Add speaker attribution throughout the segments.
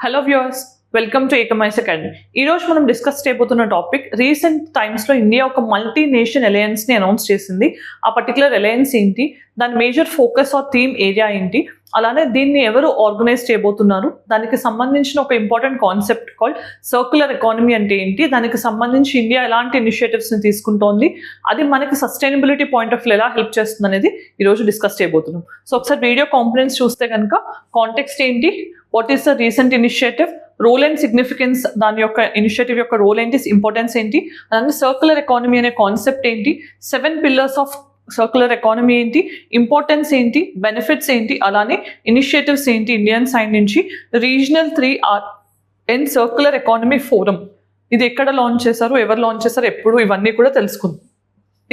Speaker 1: Hello viewers, welcome to ఏకమైస్ academy. ఈరోజు మనం డిస్కస్ చేయబోతున్న టాపిక్, రీసెంట్ టైమ్స్లో ఇండియా ఒక మల్టీ నేషన్ అలయన్స్ని అనౌన్స్ చేసింది. ఆ పర్టికులర్ అలయన్స్ ఏంటి, దాని major focus or theme area ఏంటి, అలానే దీన్ని ఎవరు ఆర్గనైజ్ చేయబోతున్నారు, దానికి సంబంధించిన ఒక important concept called circular economy అంటే ఏంటి, దానికి సంబంధించి ఇండియా ఎలాంటి ఇనిషియేటివ్స్ని తీసుకుంటోంది, అది మనకి సస్టైనబిలిటీ పాయింట్ ఆఫ్ వ్యూ ఎలా హెల్ప్ చేస్తుంది అనేది ఈరోజు డిస్కస్ చేయబోతున్నాం. సో ఒకసారి వీడియో కాంపోనెంట్స్ చూస్తే కనుక కాంటెక్స్ట్ ఏంటి, what is the recent initiative, role and significance, దాని యొక్క ఇనిషియేటివ్ యొక్క రోల్ ఏంటి, ఇంపార్టెన్స్ ఏంటి, అలానే సర్క్యులర్ ఎకానమీ అనే కాన్సెప్ట్ ఏంటి, 7 పిల్లర్స్ ఆఫ్ సర్క్యులర్ ఎకానమీ ఏంటి, ఇంపార్టెన్స్ ఏంటి, బెనిఫిట్స్ ఏంటి, అలానే ఇనిషియేటివ్స్ ఏంటి ఇండియన్ సైడ్ నుంచి, regional 3R and circular economy forum ఇది ఎక్కడ లాంచ్ చేశారు, ఎవరు లాంచ్ చేశారు, ఎప్పుడు, ఇవన్నీ కూడా తెలుసుకుందాం.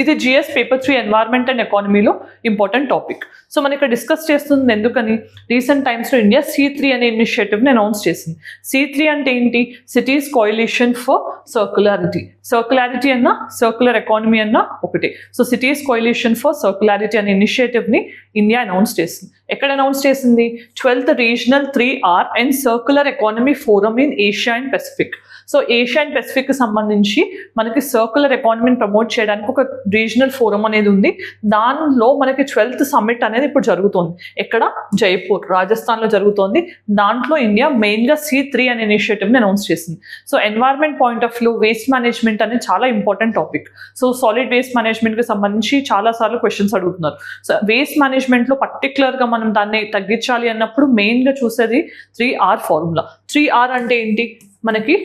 Speaker 1: ఇది GS పేపర్ 3 ఎన్వైర్న్మెంట్ అండ్ ఎకానమీలో ఇంపార్టెంట్ టాపిక్. సో మనం ఇక్కడ డిస్కస్ చేస్తుంది ఎందుకని, రీసెంట్ టైమ్స్లో ఇండియా C3 అనే ఇనిషియేటివ్ని అనౌన్స్ చేసింది. C3 అంటే ఏంటి, సిటీస్ కోయలిషన్ ఫర్ సర్క్యులారిటీ. సర్క్యులారిటీ అన్న సర్క్యులర్ ఎకానమీ అన్న ఒకటి. సో సిటీస్ కోయలిషన్ ఫర్ సర్క్యులారిటీ అనే ఇనిషియేటివ్ని ఇండియా అనౌన్స్ చేసింది. ఎక్కడ అనౌన్స్ చేసింది, 12th regional 3R and circular economy forum in Asia and Pacific. So Asia and Pacific సంబంధించి మనకి సర్క్యులర్ ఎకానమీని ప్రమోట్ చేయడానికి ఒక రీజనల్ ఫోరం అనేది ఉంది. దానిలో మనకి 12th సమ్మిట్ అనేది ఇప్పుడు జరుగుతోంది. ఎక్కడ, జైపూర్, రాజస్థాన్లో జరుగుతోంది. దాంట్లో ఇండియా మెయిన్గా C3 అనే ఇనిషియేటివ్ని అనౌన్స్ చేసింది. So environment point of view waste management అనేది చాలా important topic. So solid waste మేనేజ్మెంట్కి సంబంధించి చాలాసార్లు క్వశ్చన్స్ అడుగుతున్నారు. సో వేస్ట్ మేనేజ్మెంట్లో పర్టికులర్గా మనం దాన్ని తగ్గించాలి అన్నప్పుడు మెయిన్గా చూసేది 3R ఫార్ములా. 3R అంటే ఏంటి, మనకి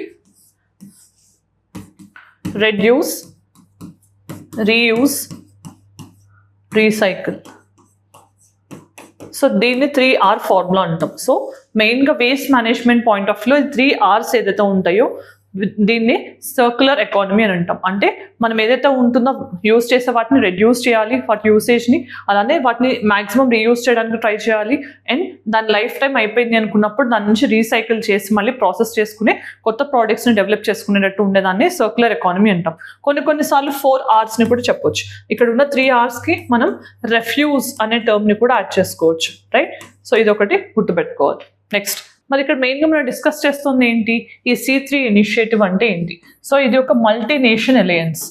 Speaker 1: రెడ్యూస్, రీయూస్, రీసైకిల్. సో దీన్ని 3R ఫార్ములా అంటాం. సో మెయిన్గా waste management point of view 3Rs ఏదైతే ఉంటాయో దీన్ని సర్క్యులర్ ఎకానమీ అని అంటాం. అంటే మనం ఏదైతే ఉంటుందో యూజ్ చేసే వాటిని రెడ్యూస్ చేయాలి, వాటి యూసేజ్ని, అలానే వాటిని మ్యాక్సిమం రీయూజ్ చేయడానికి ట్రై చేయాలి. అండ్ దాని లైఫ్ టైం అయిపోయింది అనుకున్నప్పుడు దాని నుంచి రీసైకిల్ చేసి మళ్ళీ ప్రాసెస్ చేసుకుని కొత్త ప్రోడక్ట్స్ని డెవలప్ చేసుకునేటట్టు ఉండేదాన్ని సర్క్యులర్ ఎకానమీ అంటాం. కొన్నిసార్లు 4Rsని కూడా చెప్పొచ్చు. ఇక్కడ ఉన్న 3Rsకి మనం రెఫ్యూజ్ అనే టర్మ్ని కూడా యాడ్ చేసుకోవచ్చు, రైట్? సో ఇదొకటి గుర్తుపెట్టుకోవాలి. నెక్స్ట్, మరి ఇక్కడ మెయిన్గా మనం డిస్కస్ చేస్తుంది ఏంటి, ఈ C3 ఇనిషియేటివ్ అంటే ఏంటి. సో ఇది ఒక మల్టీ నేషన్ అలయన్స్.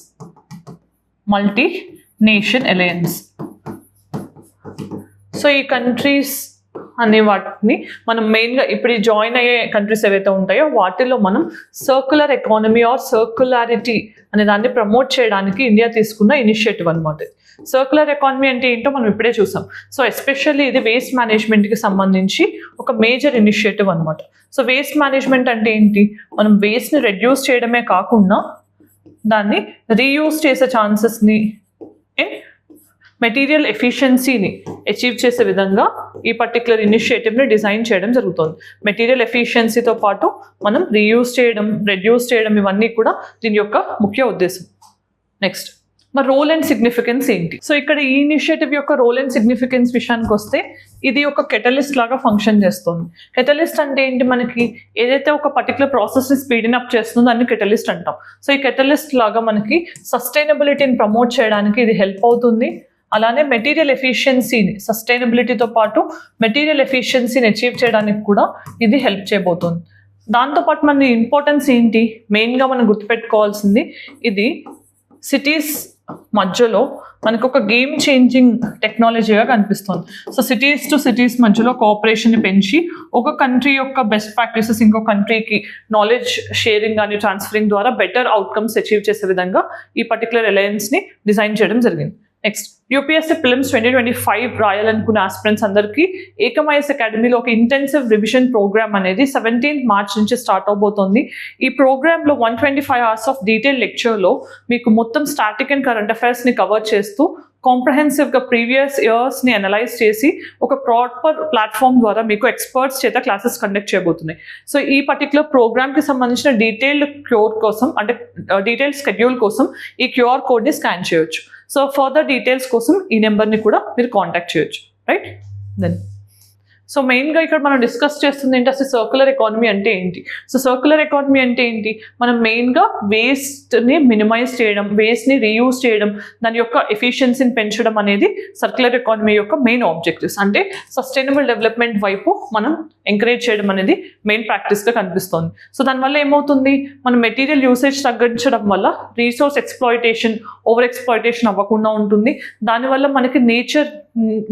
Speaker 1: సో ఈ కంట్రీస్ అనే వాటిని మనం మెయిన్గా ఇప్పుడు జాయిన్ అయ్యే కంట్రీస్ ఏవైతే ఉంటాయో వాటిలో మనం సర్క్యులర్ ఎకానమీ ఆర్ సర్క్యులారిటీ అనే దాన్ని ప్రమోట్ చేయడానికి ఇండియా తీసుకున్న ఇనిషియేటివ్ అనమాట. సర్క్యులర్ ఎకానమీ అంటే ఏంటో మనం ఇప్పుడే చూసాం. సో ఎస్పెషల్లీ ఇది వేస్ట్ మేనేజ్మెంట్కి సంబంధించి ఒక మేజర్ ఇనిషియేటివ్ అనమాట. సో వేస్ట్ మేనేజ్మెంట్ అంటే ఏంటి, మనం వేస్ట్ని రెడ్యూస్ చేయడమే కాకుండా దాన్ని రీయూజ్ చేసే ఛాన్సెస్ని అండ్ మెటీరియల్ ఎఫిషియన్సీని అచీవ్ చేసే విధంగా ఈ పర్టికులర్ ఇనిషియేటివ్ని డిజైన్ చేయడం జరుగుతుంది. మెటీరియల్ ఎఫిషియన్సీతో పాటు మనం రీయూజ్ చేయడం, రెడ్యూస్ చేయడం, ఇవన్నీ కూడా దీని యొక్క ముఖ్య ఉద్దేశం. నెక్స్ట్, మరి రోల్ అండ్ సిగ్నిఫికెన్స్ ఏంటి. సో ఇక్కడ ఈ ఇనిషియేటివ్ యొక్క రోల్ అండ్ సిగ్నిఫికెన్స్ విషయానికి వస్తే ఇది ఒక కెటలిస్ట్ లాగా ఫంక్షన్ చేస్తుంది. కెటలిస్ట్ అంటే ఏంటి, మనకి ఏదైతే ఒక పర్టికులర్ ప్రాసెస్ని స్పీడింగ్ అప్ చేస్తుందో దాన్ని కెటలిస్ట్ అంటాం. సో ఈ కెటలిస్ట్ లాగా మనకి సస్టైనబిలిటీని ప్రమోట్ చేయడానికి ఇది హెల్ప్ అవుతుంది. అలానే మెటీరియల్ ఎఫిషియన్సీని, సస్టైనబిలిటీతో పాటు మెటీరియల్ ఎఫిషియన్సీని అచీవ్ చేయడానికి కూడా ఇది హెల్ప్ చేయబోతుంది. దాంతోపాటు మన ఇంపార్టెన్స్ ఏంటి, మెయిన్గా మనం గుర్తుపెట్టుకోవాల్సింది, ఇది సిటీస్ మధ్యలో మనకు ఒక గేమ్ చేంజింగ్ టెక్నాలజీగా కనిపిస్తుంది. సో సిటీస్ టు సిటీస్ మధ్యలో కోఆపరేషన్ని పెంచి ఒక కంట్రీ యొక్క బెస్ట్ ప్రాక్టీసెస్ ఇంకో కంట్రీకి నాలెడ్జ్ షేరింగ్ కానీ ట్రాన్స్ఫరింగ్ ద్వారా బెటర్ అవుట్కమ్స్ అచీవ్ చేసే విధంగా ఈ పర్టికులర్ అలయన్స్ని డిజైన్ చేయడం జరిగింది. నెక్స్ట్, UPSC ప్రిలిమ్స్ 2025 రాయాలనుకున్న ఆస్పిరెంట్స్ అందరికీ ఏకమైస్ అకాడమీలో ఒక ఇంటెన్సివ్ రివిజన్ ప్రోగ్రామ్ అనేది 17th మార్చ్ నుంచి స్టార్ట్ అవబోతోంది. ఈ ప్రోగ్రాంలో 125 hours ఆఫ్ డీటెయిల్ లెక్చర్లో మీకు మొత్తం స్టాటిక్ అండ్ కరెంట్ అఫైర్స్ని కవర్ చేస్తూ కాంప్రహెన్సివ్గా ప్రీవియస్ ఇయర్స్ని అనలైజ్ చేసి ఒక ప్రాపర్ ప్లాట్ఫామ్ ద్వారా మీకు ఎక్స్పర్ట్స్ చేత క్లాసెస్ కండక్ట్ చేయబోతున్నాయి. సో ఈ పర్టికులర్ ప్రోగ్రామ్కి సంబంధించిన డీటెయిల్డ్ క్యూర్ కోసం, అంటే డీటెయిల్డ్ స్కెడ్యూల్ కోసం ఈ QR కోడ్ని స్కాన్ చేయొచ్చు. సో ఫర్దర్ డీటెయిల్స్ కోసం ఈ నెంబర్ని కూడా మీరు కాంటాక్ట్ చేయొచ్చు, రైట్? దెన్ సో మెయిన్గా ఇక్కడ మనం డిస్కస్ చేస్తుంది ఏంటి, అసలు సర్క్యులర్ ఎకానమీ అంటే ఏంటి. సో సర్క్యులర్ ఎకానమీ అంటే ఏంటి, మనం మెయిన్గా వేస్ట్ని మినిమైజ్ చేయడం, వేస్ట్ని రీయూజ్ చేయడం, దాని యొక్క ఎఫిషియన్సీని పెంచడం అనేది సర్క్యులర్ ఎకానమీ యొక్క మెయిన్ ఆబ్జెక్టివ్స్. అంటే సస్టైనబుల్ డెవలప్మెంట్ వైపు మనం ఎంకరేజ్ చేయడం అనేది మెయిన్ ప్రాక్టీస్గా కనిపిస్తుంది. సో దానివల్ల ఏమవుతుంది, మన మెటీరియల్ యూసేజ్ తగ్గించడం వల్ల రీసోర్స్ ఎక్స్ప్లాయిటేషన్, ఓవర్ ఎక్స్ప్లాయిటేషన్ అవ్వకుండా ఉంటుంది. దానివల్ల మనకి నేచర్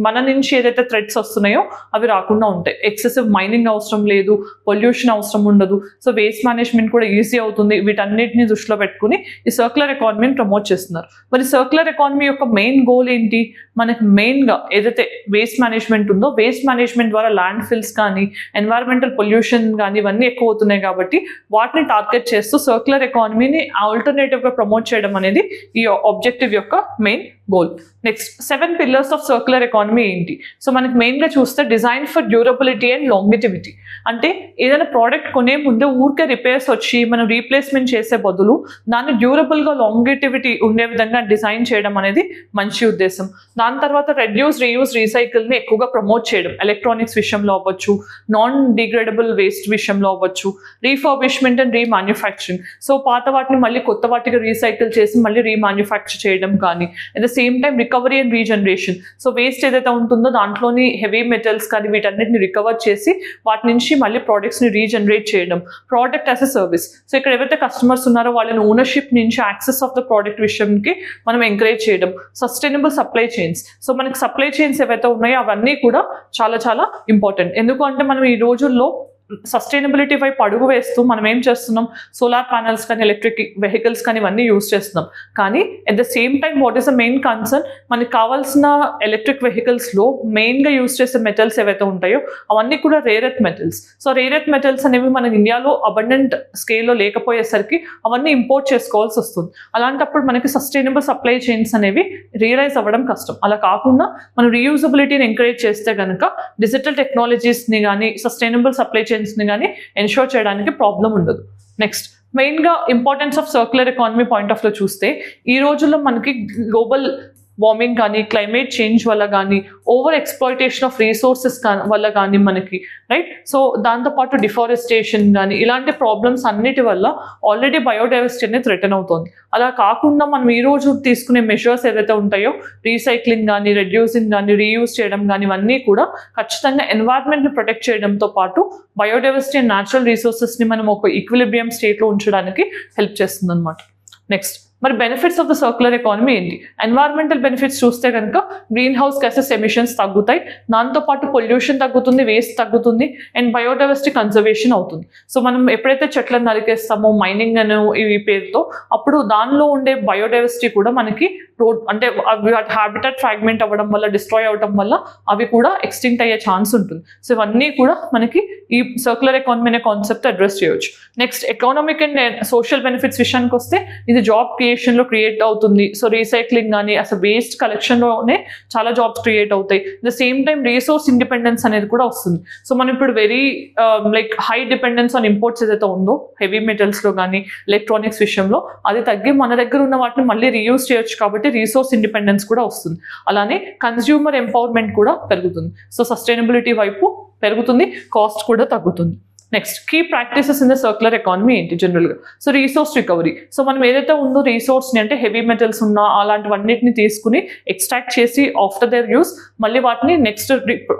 Speaker 1: మన నుంచి ఏదైతే థ్రెట్స్ వస్తున్నాయో అవి రాకుండా ఉంటాయి. ఎక్సెసివ్ మైనింగ్ అవసరం లేదు, పొల్యూషన్ అవసరం ఉండదు. సో వేస్ట్ మేనేజ్మెంట్ కూడా ఈజీ అవుతుంది. వీటన్నిటిని దృష్టిలో పెట్టుకుని ఈ సర్క్యులర్ ఎకానమీని ప్రమోట్ చేస్తున్నారు. మరి సర్క్యులర్ ఎకానమీ యొక్క మెయిన్ గోల్ ఏంటి, మనకి మెయిన్గా ఏదైతే వేస్ట్ మేనేజ్మెంట్ ఉందో, వేస్ట్ మేనేజ్మెంట్ ద్వారా ల్యాండ్ ఫిల్స్ కానీ ఎన్వైరన్మెంటల్ పొల్యూషన్ కానీ ఇవన్నీ ఎక్కువ అవుతున్నాయి కాబట్టి వాటిని టార్గెట్ చేస్తూ సర్క్యులర్ ఎకానమీని ఆల్టర్నేటివ్గా ప్రమోట్ చేయడం అనేది ఈ ఆబ్జెక్టివ్ యొక్క main goal. Next 7 pillars of circular economy ఏంటి. సో మనకి మెయిన్గా చూస్తే design for durability and longevity. అంటే ఏదైనా ప్రోడక్ట్ కొనే ముందే ఊరికే రిపేర్స్ వచ్చి మనం రీప్లేస్మెంట్ చేసే బదులు దాన్ని డ్యూరబుల్గా లాంగిటివిటీ ఉండే విధంగా డిజైన్ చేయడం అనేది మంచి ఉద్దేశం. దాని తర్వాత రెడ్యూస్, రీయూజ్, రీసైకిల్ని ఎక్కువగా ప్రమోట్ చేయడం, ఎలక్ట్రానిక్స్ విషయంలో అవ్వచ్చు, నాన్ డిగ్రేడబుల్ వేస్ట్ విషయంలో అవ్వచ్చు, రీఫర్బిష్మెంట్ అండ్ రీమాన్యుఫ్యాక్చరింగ్. సో పాత వాటిని మళ్ళీ కొత్త వాటికి రీసైకిల్ చేసి మళ్ళీ రీమాన్యుఫ్యాక్చర్ చేయడం కానీ, at the same time recovery and regeneration. So waste ఏదైతే ఉంటుందో దాంట్లోని హెవీ మెటల్స్ కానీ వీటన్నిటిని రికవర్ చేసి వాటి నుంచి మళ్ళీ ప్రోడక్ట్స్ని రీజనరేట్ చేయడం, product as a service. So ఇక్కడ ఎవరైతే కస్టమర్స్ ఉన్నారో వాళ్ళని ఓనర్షిప్ నుంచి యాక్సెస్ ఆఫ్ ద ప్రోడక్ట్ విషయంకి మనం ఎంకరేజ్ చేయడం, సస్టైనబుల్ సప్లై చైన్స్. సో మనకి సప్లై చైన్స్ ఏవైతే ఉన్నాయో అవన్నీ కూడా చాలా చాలా ఇంపార్టెంట్. ఎందుకంటే మనం ఈ రోజుల్లో సస్టైనబిలిటీ వైపు అడుగు వేస్తూ మనం ఏం చేస్తున్నాం, సోలార్ ప్యానల్స్ కానీ ఎలక్ట్రిక్ వెహికల్స్ కానీ ఇవన్నీ యూస్ చేస్తున్నాం. కానీ at the same time what is the main concern, మనకి కావాల్సిన ఎలక్ట్రిక్ వెహికల్స్లో మెయిన్గా యూస్ చేసే మెటల్స్ ఏవైతే ఉంటాయో అవన్నీ కూడా rare earth metals. So rare earth metals అనేవి మన ఇండియాలో అబండెంట్ స్కేల్లో లేకపోయేసరికి అవన్నీ ఇంపోర్ట్ చేసుకోవాల్సి వస్తుంది. అలాంటప్పుడు మనకి సస్టైనబుల్ సప్లై చైన్స్ అనేవి రియలైజ్ అవ్వడం కష్టం. అలా కాకుండా మనం రీయూజబిలిటీని ఎంకరేజ్ చేస్తే కనుక డిజిటల్ టెక్నాలజీస్ని కానీ సస్టైనబుల్ సప్లై చైన్స్ ని కానీ ఎన్షూర్ చేయడానికి ప్రాబ్లం ఉండదు. నెక్స్ట్ మెయిన్గా importance of circular economy point of లో చూస్తే ఈ రోజుల్లో మనకి గ్లోబల్ వార్మింగ్ కానీ క్లైమేట్ చేంజ్ వల్ల కానీ ఓవర్ ఎక్స్ప్లాయిటేషన్ ఆఫ్ రీసోర్సెస్ వల్ల కానీ మనకి రైట్. సో దాంతోపాటు డిఫారెస్టేషన్ కానీ ఇలాంటి ప్రాబ్లమ్స్ అన్నిటి వల్ల ఆల్రెడీ బయోడైవర్సిటీ అనేది థ్రెటన్ అవుతుంది. అలా కాకుండా మనం ఈ రోజు తీసుకునే మెజర్స్ ఏదైతే ఉంటాయో రీసైక్లింగ్ కానీ రెడ్యూసింగ్ కానీ రీయూజ్ చేయడం కానీ ఇవన్నీ కూడా ఖచ్చితంగా ఎన్వైరన్మెంట్ని ప్రొటెక్ట్ చేయడంతో పాటు బయోడైవర్సిటీ అండ్ న్యాచురల్ రిసోర్సెస్ని మనం ఒక ఈక్విలిబ్రియం స్టేట్లో ఉంచడానికి హెల్ప్ చేస్తుంది అనమాట. నెక్స్ట్ మరి benefits of the circular economy ఏంటి. ఎన్వైరన్మెంటల్ బెనిఫిట్స్ చూస్తే కనుక గ్రీన్ హౌస్ గ్యాసెస్ ఎమిషన్స్ తగ్గుతాయి, దాంతోపాటు పొల్యూషన్ తగ్గుతుంది, వేస్ట్ తగ్గుతుంది అండ్ బయోడైవర్సిటీ కన్జర్వేషన్ అవుతుంది. సో మనం ఎప్పుడైతే చెట్లను నరికేస్తామో మైనింగ్ అనే ఈ పేరుతో అప్పుడు దానిలో ఉండే బయోడైవర్సిటీ కూడా మనకి అంటే హ్యాబిటాట్ ఫ్రాగ్మెంట్ అవ్వడం వల్ల డిస్ట్రాయ్ అవ్వడం వల్ల అవి కూడా ఎక్స్టింక్ట్ అయ్యే ఛాన్స్ ఉంటుంది. సో ఇవన్నీ కూడా మనకి ఈ సర్క్యులర్ ఎకానమీ అనే కాన్సెప్ట్ అడ్రస్ చేయవచ్చు. Next economic and social benefits విషయానికి వస్తే ఇది జాబ్ క్రియేషన్లో క్రియేట్ అవుతుంది. సో రీసైక్లింగ్ కానీ అసలు వేస్ట్ కలెక్షన్లోనే చాలా జాబ్స్ క్రియేట్ అవుతాయి. The same time resource independence అనేది కూడా వస్తుంది. సో మనం ఇప్పుడు very like high dependence on imports ఏదైతే ఉందో హెవీ మెటల్స్లో కానీ ఎలక్ట్రానిక్స్ విషయంలో అది తగ్గి మన దగ్గర ఉన్న వాటిని మళ్ళీ రీయూజ్ చేయొచ్చు కాబట్టి రీసోర్స్ ఇండిపెండెన్స్ కూడా వస్తుంది. అలానే కన్స్యూమర్ ఎంపవర్మెంట్ కూడా పెరుగుతుంది. సో సస్టైనబిలిటీ వైపు పెరుగుతుంది, కాస్ట్ కూడా తగ్గుతుంది. Next key practices in the circular economy ఏంటి జనరల్గా. So resource recovery. సో మనం ఏదైతే ఉందో రీసోర్స్ని అంటే హెవీ మెటల్స్ ఉన్నా అలాంటివన్నిటిని తీసుకుని ఎక్స్ట్రాక్ట్ చేసి ఆఫ్టర్ దేర్ యూస్ మళ్ళీ వాటిని నెక్స్ట్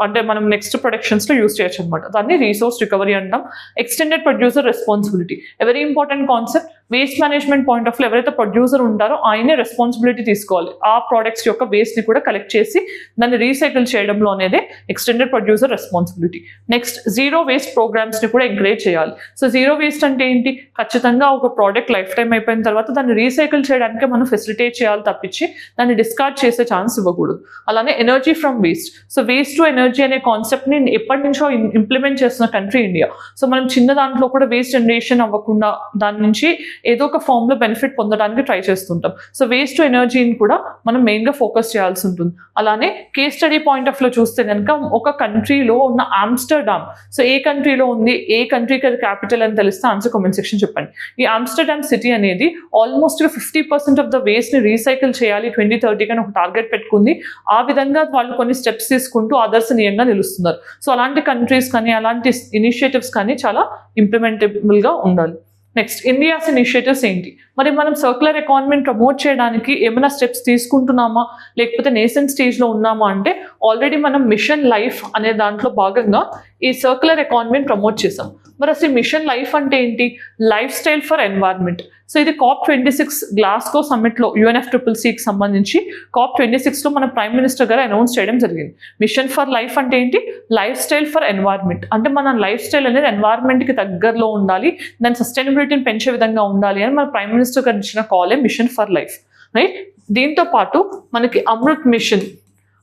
Speaker 1: అంటే మనం నెక్స్ట్ ప్రొడక్షన్స్లో యూస్ చేయొచ్చు అనమాట. దాన్ని రీసోర్స్ రికవరీ అంటాం. Extended producer responsibility very important concept. Waste management point of view ఎవరైతే ప్రొడ్యూసర్ ఉంటారో ఆయనే రెస్పాన్సిబిలిటీ తీసుకోవాలి. ఆ ప్రోడక్ట్స్ యొక్క వేస్ట్ని కూడా కలెక్ట్ చేసి దాన్ని రీసైకిల్ చేయడంలో అనేది extended producer responsibility. Next zero waste ప్రోగ్రామ్స్ని కూడా ఎంకరేజ్ చేయాలి. సో జీరో వేస్ట్ అంటే ఏంటి, ఖచ్చితంగా ఒక ప్రోడక్ట్ లైఫ్ టైం అయిపోయిన తర్వాత దాన్ని రీసైకిల్ చేయడానికి మనం ఫెసిలిటేట్ చేయాలి తప్పించి దాన్ని డిస్కార్డ్ చేసే ఛాన్స్ ఇవ్వకూడదు. అలానే energy from waste. So waste to energy అనే కాన్సెప్ట్ని ఎప్పటి నుంచో ఇంప్లిమెంట్ చేస్తున్న కంట్రీ ఇండియా. సో మనం చిన్న దాంట్లో కూడా వేస్ట్ జనరేషన్ అవ్వకుండా దాని నుంచి ఏదో ఒక ఫామ్లో బెనిఫిట్ పొందడానికి ట్రై చేస్తుంటాం. సో వేస్ట్ టు ఎనర్జీని కూడా మనం మెయిన్గా ఫోకస్ చేయాల్సి ఉంటుంది. అలానే కేస్ స్టడీ పాయింట్ ఆఫ్ లో చూస్తే కనుక ఒక కంట్రీలో ఉన్న ఆమ్స్టర్డామ్, సో ఏ కంట్రీలో ఉంది, ఏ కంట్రీకి అది క్యాపిటల్ అని తెలిస్తే ఆన్సర్ కామెంట్ సెక్షన్ చెప్పండి. ఈ ఆమ్స్టర్డామ్ సిటీ అనేది ఆల్మోస్ట్ 50% ఆఫ్ ద వేస్ట్ ని రీసైకిల్ చేయాలి 2030 అని ఒక టార్గెట్ పెట్టుకుంది. ఆ విధంగా వాళ్ళు కొన్ని స్టెప్స్ తీసుకుంటూ ఆదర్శనీయంగా నిలుస్తున్నారు. సో అలాంటి కంట్రీస్ కానీ అలాంటి ఇనిషియేటివ్స్ కానీ చాలా ఇంప్లిమెంటబుల్ గా ఉండాలి. నెక్స్ట్, ఇండియాస్ ఇనిషియేటివ్స్ ఏంటి? మరి మనం సర్క్యులర్ ఎకానమీని ప్రమోట్ చేయడానికి ఏమైనా స్టెప్స్ తీసుకుంటున్నామా, లేకపోతే నేసెంట్ స్టేజ్లో ఉన్నామా అంటే ఆల్రెడీ మనం మిషన్ లైఫ్ అనే దాంట్లో భాగంగా ఈ సర్క్యులర్ ఎకానమీని ప్రమోట్ చేసాం. మరి అసలు మిషన్ లైఫ్ అంటే ఏంటి? Life style for environment. So ఇది COP26 గ్లాస్గో సమ్మిట్లో UNFCCCకి సంబంధించి COP26లో మన ప్రైమ్ మినిస్టర్ గారు అనౌన్స్ చేయడం జరిగింది. మిషన్ ఫర్ లైఫ్ అంటే ఏంటి? Life style for environment. అంటే మన లైఫ్ స్టైల్ అనేది ఎన్వైర్న్మెంట్కి దగ్గరలో ఉండాలి, దాని సస్టైనబిలిటీని పెంచే విధంగా ఉండాలి అని మన ప్రైమ్ మినిస్టర్ గారు ఇచ్చిన కాలే మిషన్ ఫర్ లైఫ్, రైట్? దీంతో పాటు మనకి Amrut mission,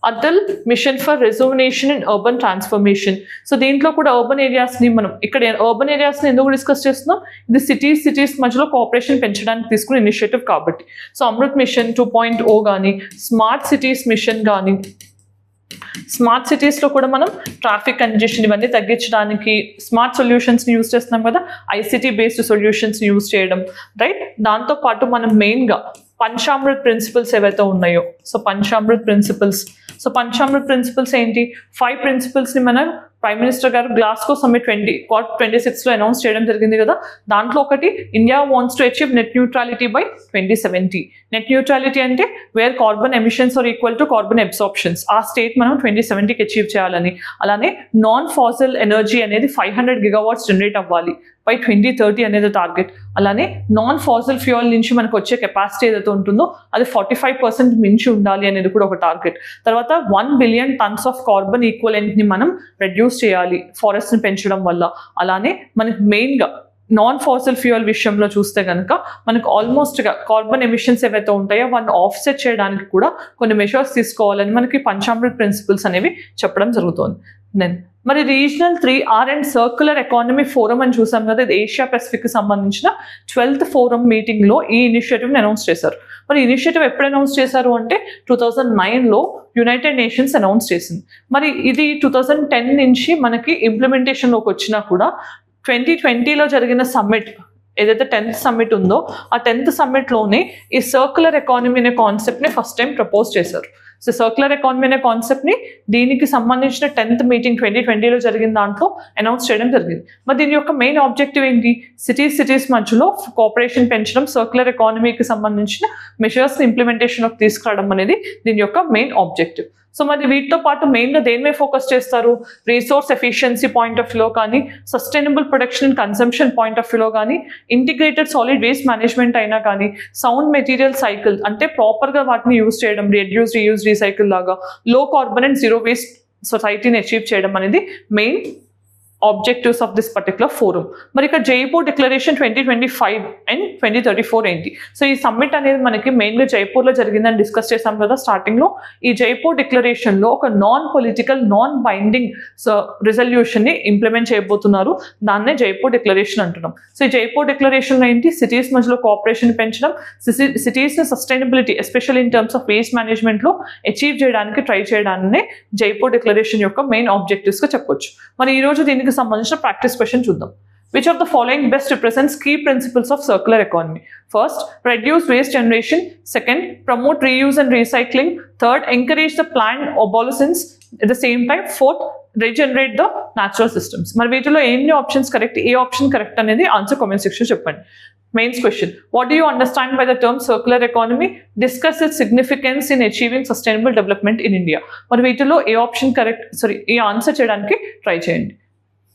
Speaker 1: Atal mission for rejuvenation and urban transformation. So దీంట్లో కూడా అర్బన్ ఏరియాస్ని మనం ఇక్కడ అర్బన్ ఏరియాస్ని ఎందుకు డిస్కస్ చేస్తున్నాం? ఇది సిటీస్ మధ్యలో కోఆపరేషన్ పెంచడానికి తీసుకున్న ఇనిషియేటివ్ కాబట్టి. సో అమృత్ మిషన్ 2.0 కానీ, స్మార్ట్ సిటీస్ మిషన్ కానీ, స్మార్ట్ సిటీస్లో కూడా మనం ట్రాఫిక్ కంజెషన్ ఇవన్నీ తగ్గించడానికి స్మార్ట్ సొల్యూషన్స్ని యూజ్ చేస్తున్నాం కదా, ICT బేస్డ్ సొల్యూషన్స్ని యూజ్ చేయడం, రైట్? దాంతోపాటు మనం మెయిన్గా పంచామృత్ ప్రిన్సిపల్స్ ఏవైతే ఉన్నాయో, సో పంచామృత్ ప్రిన్సిపల్స్ ఏంటి? 5 ప్రిన్సిపల్స్ని మన ప్రైమ్ మినిస్టర్ గారు గ్లాస్గో సమ్మిట్ COP26లో అనౌన్స్ చేయడం జరిగింది కదా. దాంట్లో ఒకటి, India wants to achieve net neutrality by 2070. Net neutrality అంటే where carbon emissions are equal to carbon absorptions, ఆ స్టేట్ మనం 2070కి అచీవ్ చేయాలని. అలానే నాన్ ఫాసిల్ ఎనర్జీ అనేది 500 గీగావాట్స్ జనరేట్ అవ్వాలి బై 2030 అనేది టార్గెట్. అలానే నాన్ ఫాసిల్ ఫ్యూయల్ నుంచి మనకు వచ్చే కెపాసిటీ ఏదైతే ఉంటుందో అది 45% మించి ఉండాలి అనేది కూడా ఒక టార్గెట్. తర్వాత 1 బిలియన్ టన్స్ ఆఫ్ కార్బన్ ఈక్వలెంట్ని మనం రెడ్యూస్ చేయాలి ఫారెస్ట్ని పెంచడం వల్ల. అలానే మనకి మెయిన్గా నాన్ ఫాసిల్ ఫ్యూయల్ విషయంలో చూస్తే కనుక మనకు ఆల్మోస్ట్గా కార్బన్ ఎమిషన్స్ ఏవైతే ఉంటాయో వాటిని ఆఫ్సెట్ చేయడానికి కూడా కొన్ని మెషర్స్ తీసుకోవాలని మనకి పంచామృత్ ప్రిన్సిపల్స్ అనేవి చెప్పడం జరుగుతుంది. మరి regional 3R and circular economy forum అని చూసాం కదా, ఇది ఏషియా పెసిఫిక్కి సంబంధించిన 12th ఫోరం మీటింగ్లో ఈ ఇనిషియేటివ్ని అనౌన్స్ చేశారు. మరి ఇనిషియేటివ్ ఎప్పుడు అనౌన్స్ చేశారు అంటే 2009లో యునైటెడ్ నేషన్స్ అనౌన్స్ చేసింది. మరి ఇది 2010 నుంచి మనకి ఇంప్లిమెంటేషన్లోకి వచ్చినా కూడా 2020లో జరిగిన సమ్మిట్ ఏదైతే 10th సమ్మిట్ ఉందో ఆ 10th సమ్మిట్లోనే ఈ సర్క్యులర్ ఎకానమీ అనే కాన్సెప్ట్ని ఫస్ట్ టైం ప్రపోజ్ చేశారు. సో సర్క్యులర్ ఎకానమీ అనే కాన్సెప్ట్ని దీనికి సంబంధించిన 10th మీటింగ్ 2020లో జరిగిన దాంట్లో అనౌన్స్ చేయడం జరిగింది. మరి దీని యొక్క మెయిన్ ఆబ్జెక్టివ్ ఏంటి? సిటీస్ మధ్యలో కోఆపరేషన్ పెంచడం, సర్క్యులర్ ఎకానమీకి సంబంధించిన మెషర్స్ని ఇంప్లిమెంటేషన్లోకి తీసుకురావడం అనేది దీని యొక్క మెయిన్ ఆబ్జెక్టివ్. సో మరి వీటితో పాటు మెయిన్గా దేని మీద ఫోకస్ చేస్తారు? రీసోర్స్ ఎఫిషియన్సీ పాయింట్ ఆఫ్ వ్యూలో కానీ, sustainable production and consumption point of వ్యూలో కానీ, ఇంటిగ్రేటెడ్ సాలిడ్ వేస్ట్ మేనేజ్మెంట్ అయినా కానీ, సౌండ్ మెటీరియల్ సైకిల్ అంటే ప్రాపర్గా వాటిని యూజ్ చేయడం, రెడ్యూస్ రీయూజ్ రీసైకిల్ లాగా, లో కార్బన్ అండ్ జీరో వేస్ట్ సొసైటీని అచీవ్ చేయడం అనేది main objectives of this particular forum. మరి ఇక్కడ జైపూర్ డిక్లరేషన్ 2025 అండ్ 2034 ఏంటి? సో ఈ సమ్మిట్ అనేది మనకి మెయిన్గా జైపూర్లో జరిగిందని డిస్కస్ చేసాం కదా స్టార్టింగ్లో. ఈ జైపూర్ డిక్లరేషన్లో ఒక నాన్ పొలిటికల్, నాన్ బైండింగ్ రిజల్యూషన్ని ఇంప్లిమెంట్ చేయబోతున్నారు. దాన్నే జైపూర్ డిక్లరేషన్ అంటున్నాం. సో ఈ జైపూర్ డిక్లరేషన్లో ఏంటి? సిటీస్ మధ్యలో కోఆపరేషన్ పెంచడం, సిటీస్ని sustainability especially in terms of waste మేనేజ్మెంట్లో అచీవ్ చేయడానికి ట్రై చేయడాన్ని జైపూర్ డిక్లరేషన్ యొక్క మెయిన్ ఆబ్జెక్టివ్స్గా చెప్పొచ్చు. మరి ఈరోజు దీనికి సంబంధించిన ప్రాక్టీస్ క్వశ్చన్ చూద్దాం. Which of the following best represents key principles of circular economy? First, reduce waste generation. Second, promote reuse and recycling. Third, encourage the planned obsolescence at the same time. Fourth, regenerate the natural systems. మరి వీటిలో ఎన్ని options correct, ఏ option correct అనేది answer comment section చెప్పండి. Mains question, what do you understand by the term circular economy? Discuss its significance in achieving sustainable development in India. మరి వీటిలో ఏ option correct, ఈ answer చేయడానికి try చేయండి.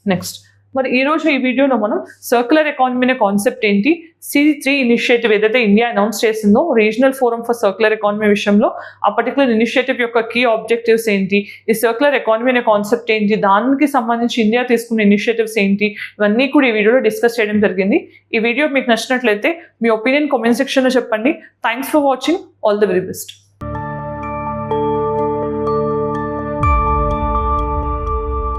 Speaker 1: Next, మరి ఈరోజు ఈ వీడియోలో మనం సర్క్యులర్ ఎకానమీ అనే కాన్సెప్ట్ ఏంటి, C3 ఇనిషియేటివ్ ఏదైతే ఇండియా అనౌన్స్ చేసిందో regional forum for circular economy విషయంలో ఆ పర్టికులర్ ఇనిషియేటివ్ యొక్క కీ ఆబ్జెక్టివ్స్ ఏంటి, ఈ సర్క్యులర్ ఎకానమీ అనే కాన్సెప్ట్ ఏంటి, దానికి సంబంధించి ఇండియా తీసుకున్న ఇనిషియేటివ్స్ ఏంటి, ఇవన్నీ కూడా ఈ వీడియోలో డిస్కస్ చేయడం జరిగింది. ఈ వీడియో మీకు నచ్చినట్లయితే మీ ఒపీనియన్ కామెంట్ సెక్షన్లో చెప్పండి. Thanks for watching. All the very best.